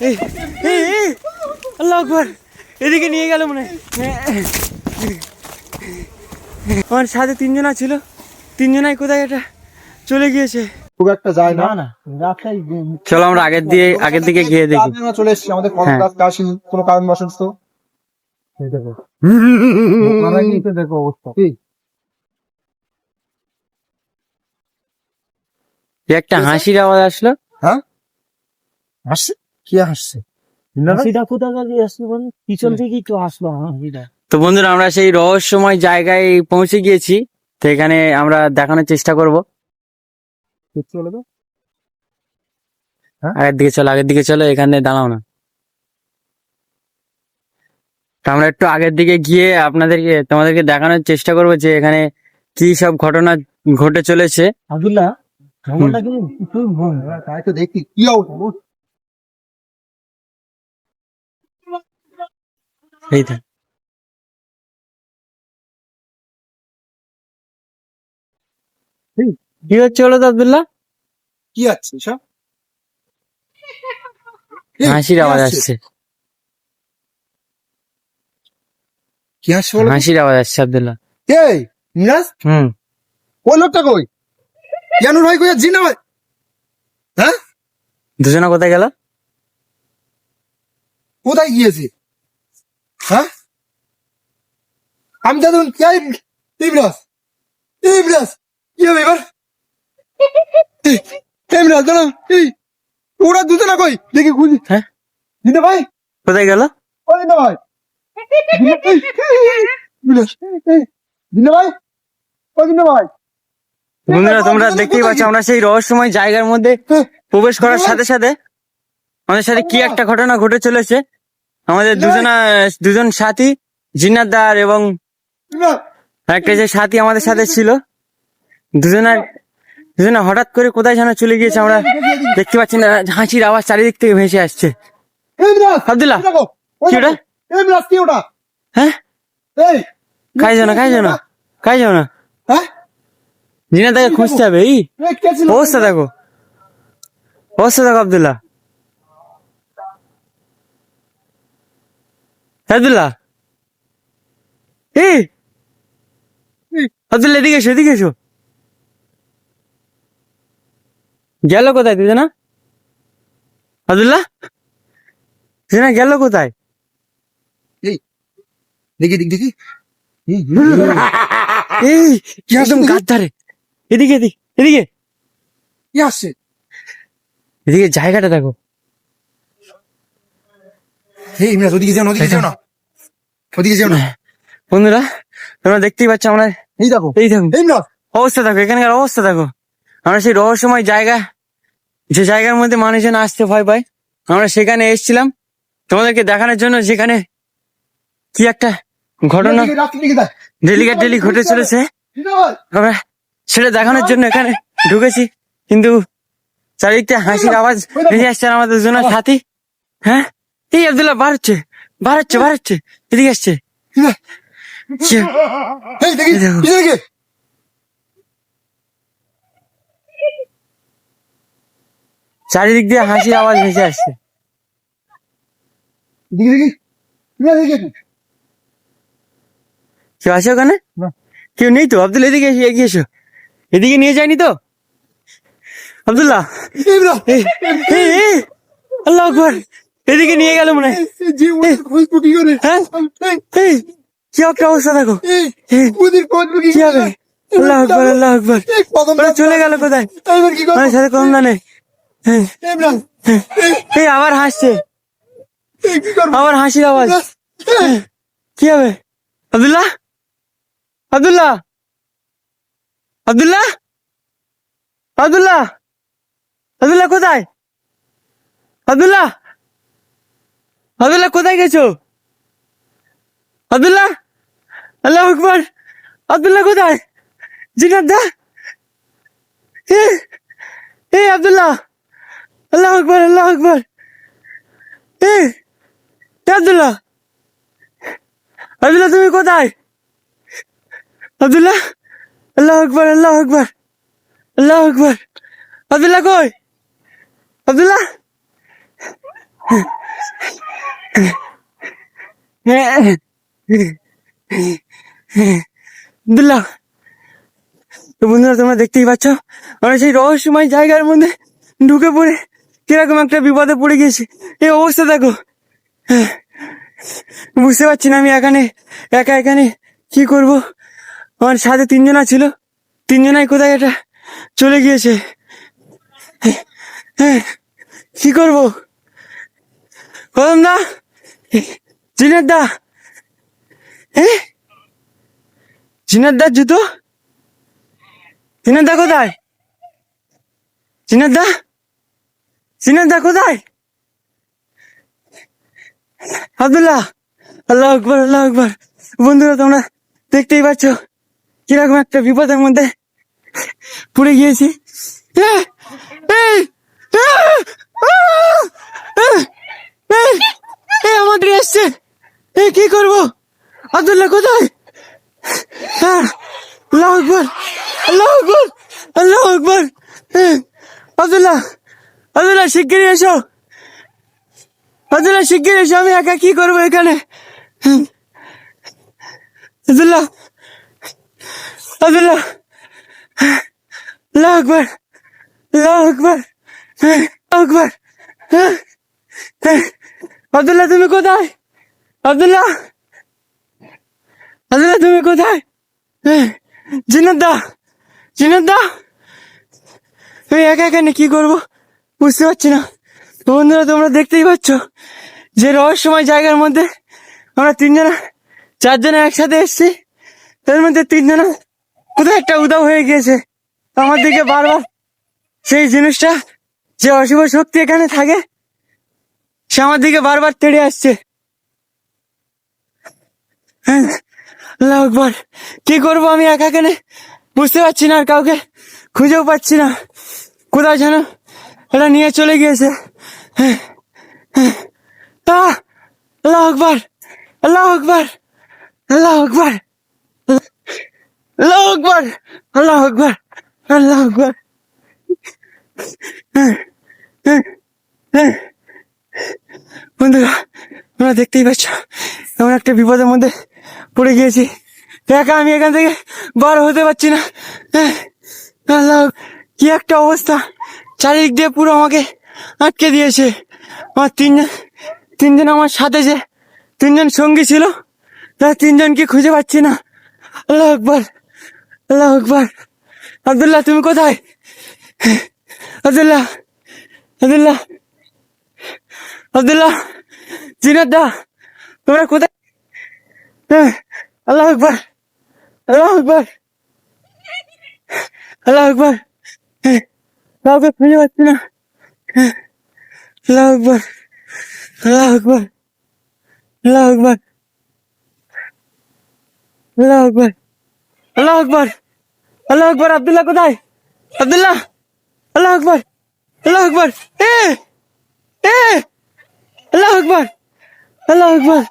এই এই এই আল্লাহু আকবার, এদিকে নিয়ে গেল মনে হয়। আমার সাথে তিনজনা ছিল, তিনজনাই কোথায় এটা চলে গিয়েছে। খুব একটা যায় না। না রাস্তায় চলো আমরা আগের দিকে গিয়ে দেখি। আমরা চলে এসেছি, আমাদের হ্যাঁ। কোনো কারণবশত। দেখো আমরা কিন্তু দেখো অবস্থা একটা হাসির আওয়াজ আসলো। হ্যাঁ, হাসছে, কি হাসছে? হাসিটা কোথা থেকে আসলো বল, পিছন থেকেই তো আসলো হাসিটা। তো বন্ধুরা আমরা সেই রহস্যময় জায়গায় পৌঁছে গিয়েছি, তো এখানে আমরা দেখানোর চেষ্টা করব। চলে তো আগের দিকে চলো, এখানে দাঁড়াও না। তো আমরা একটু আগের দিকে গিয়ে তোমাদেরকে দেখানোর চেষ্টা করবো যে এখানে কি সব ঘটনা ঘটে চলেছে। আব্দুল্লাহ ভ্রমণটা কিন্তু খুব ভ্রমণ। তাই তো দেখি কি অবস্থা। এই তো কি হচ্ছে বলো তো আব্দুল্লাহ? কি আছে সব? হাসির আওয়াজ আসছে, কি হাসছে বলো? হাসির আওয়াজ আসছে আব্দুল্লাহ। কে? মিরাজ? ওই লোকটা কই? জানুর ভাই কই? জিনা ভাই? হ্যাঁ, দুজনা কোথায় গেল? কোথায় গিয়েছে? হ্যাঁ, আমি দাদুন মিরাজ, মিরাজ কি হবে এবার? মিরাজ দাঁড়াও, ওরা দুজনা কই? দেখি খুঁজি। হ্যাঁ, জিনা ভাই কোথায় গেল? ও জিনা ভাই, মিরাজ, জিনা ভাই, ও জিনা ভাই। বন্ধুরা তোমরা দেখতেই পাচ্ছ আমরা সেই রহস্যময় জায়গার মধ্যে প্রবেশ করার সাথে সাথে আমাদের সাথে কি একটা ঘটনা ঘটে চলেছে। আমাদের দুজন সাথী, জিন্নাতদার এবং একটা যে সাথী আমাদের সাথে ছিল, দুজনে হঠাৎ করে কোথায় যেন চলে গিয়েছে। আমরা দেখতে পাচ্ছি না, হাসির আওয়াজ চারিদিক থেকে ভেসে আসছে। আব্দুল্লাহ, কি ওটা? মিরাজ কি ওটা? হ্যাঁ, এই খাই যাও না। হ্যাঁ, জিন্নাতদাকে খুঁজতে হবে। এই কে ছিল? অবস্থা দেখো আব্দুল্লাহ। আব্দুল্লাহ, এই আব্দুল্লাহ এদিকে এসো। গেল কোথায় দুজনা? আব্দুল্লাহ, দুজনা গেল কোথায়? দেখি দেখি এই কি একদম গাছ ধারে। এদিকে কি আসছে? এদিকে জায়গাটা দেখো। এই মিরাজ ওদিকে যাও না, ওদিকে যাও না। বন্ধুরা তোমরা দেখতেই পাচ্ছ আমরা এই দেখো, এই দেখো এই মিরাজ অবস্থা দেখো, এখানকার অবস্থা দেখো। আমরা সেই রহস্যময় জায়গা, যে জায়গার মধ্যে মানুষজন আসতে ভয় পায়, আমরা সেখানে এসেছিলাম তোমাদেরকে দেখানোর জন্য। যেখানে কি একটা ঘটনা ডেলি ঘটে চলেছে, আমরা সেটা দেখানোর জন্য এখানে ঢুকেছি। কিন্তু চারিদিকটা হাসির আওয়াজ ভেসে আসছে। আর আমাদের দুজনের সাথী, হ্যাঁ, এই আব্দুল্লাহ বার হচ্ছে এদিকে আসছে। এই দেখি দেখো। দেখি চারিদিক দিয়ে হাসির আওয়াজ ভেসে আসছে। দেখি কেউ আছে ওখানে? কেউ নেই তো। আব্দুল্লাহ এদিকে এগিয়ে এসো। এদিকে নিয়ে যায়নি তো আব্দুল্লাহ? আল্লাহু আকবার, এদিকে নিয়ে গেল মনে হয়। হ্যাঁ, এই কি একটা অবস্থা দেখো। কি হবে? আল্লাহু আকবার, ওরা চলে গেল কোথায়? আমার সাথে কম না নেই। এই আবার হাসছে, আবার হাসির আওয়াজ। কি হবে? আব্দুল্লাহ কোথায়? আব্দুল্লাহ কোথায় গেছো? আব্দুল্লাহ, আল্লাহু আকবার, আব্দুল্লাহ কোথায়? জিনাতদা, এই আব্দুল্লাহ, আল্লাহু আকবার, এই আব্দুল্লাহ তুমি কোথায়? আব্দুল্লাহ, আল্লাহু আকবার, আব্দুল্লাহ কই? আব্দুল্লাহ, আব্দুল্লাহ, তো বন্ধুরা তোমরা দেখতেই পাচ্ছ আমরা সেই রহস্যময় জায়গার মধ্যে ঢুকে পড়ে কিরকম একটা বিপদে পড়ে গেছি। এই অবস্থা দেখো, বুঝতে পারছি না আমি একা এখানে কি করব। আমার সাথে তিনজনা ছিল, তিনজনাই কোথায় এটা চলে গিয়েছে। কি করব? কদম দা, জিনাত দা, জিনাত দার জুতো, জিনাত দা কোথায়? জিনাত দা, জিনাত দা কোথায়? আব্দুল্লাহ, আল্লাহ আকবর, আল্লাহ আকবর। বন্ধুরা তোমরা দেখতেই পাচ্ছ কিরকম একটা বিপদের মধ্যে পড়ে গিয়েছি। আমাদের আসছে, কি করবো? আব্দুল্লাহ কোথায়? আল্লাহ আকবর, আল্লাহ আকবর, আল্লাহ আকবর। আব্দুল্লাহ, আব্দুল্লাহ শিগগিরই এসো, আব্দুল্লাহ শিগগিরই এসো, আমি একা কি করবো এখানে? আব্দুল্লাহ, আব্দুল্লাহ, আল্লাহ আকবর, আল্লাহ আকবর, আকবর। আব্দুল্লাহ তুমি কোথায়? আব্দুল্লাহ, আব্দুল্লাহ তুমি কোথায়? জিনাত দা, জিনাত দা, আমি একা এখানে কি করবো বুঝতে পারছি না। বন্ধুরা তোমরা দেখতেই পাচ্ছ যে রহস্যময় জায়গার মধ্যে আমরা তিনজনা চারজনা একসাথে এসছি, এর মধ্যে তিনজনা কোথায় একটা উধাও হয়ে গিয়েছে। আমার দিকে বারবার সেই জিনিসটা, যে অশুভ শক্তি এখানে থাকে, সে আমার দিকে বারবার তেড়ে আসছে। আল্লাহ আকবার, কি করবো আমি একা এখানে বুঝতে পারছি না, আর কাউকে খুঁজেও পাচ্ছি না, কোথায় যেন এটা নিয়ে চলে গিয়েছে। আল্লাহ আকবার, আল্লাহ আকবার, আল্লাহ আকবার, আল্লাহ আকবার, আল্লাহ আকবার, আল্লাহ আকবার। বন্ধুরা তোমরা দেখতেই পাচ্ছ এমন একটা বিপদের মধ্যে পড়ে গিয়েছি, একা আমি এখান থেকে বার হতে পারছি না। আল্লাহ, কি একটা অবস্থা, চারিদিক দিয়ে পুরো আমাকে আটকে দিয়েছে। আমার তিনজন আমার সাথে যে তিনজন সঙ্গী ছিল, তারা তিনজনকে খুঁজে পাচ্ছি না। আল্লাহ আকবার, আল্লাহ আকবার। আব্দুল্লাহ তুমি কোথায়? আব্দুল্লাহ, আব্দুল্লাহ, আব্দুল্লাহ, জিনাত দা তোমরা কোথায়? আল্লাহ আকবার, আল্লাহ আকবার, আল্লাহ আকবার। কাউকে খুঁজে পাচ্ছি না। আল্লাহ আকবার, আল্লাহ আকবার, আল্লাহ আকবার, আল্লাহ আকবার, আল্লাহ আকবার, আল্লাহ আকবার। আব্দুল্লাহ কোথায়? আব্দুল্লাহ, আল্লাহ আকবার, আল্লাহ আকবার, আল্লাহ আকবার, আল্লাহ আকবার,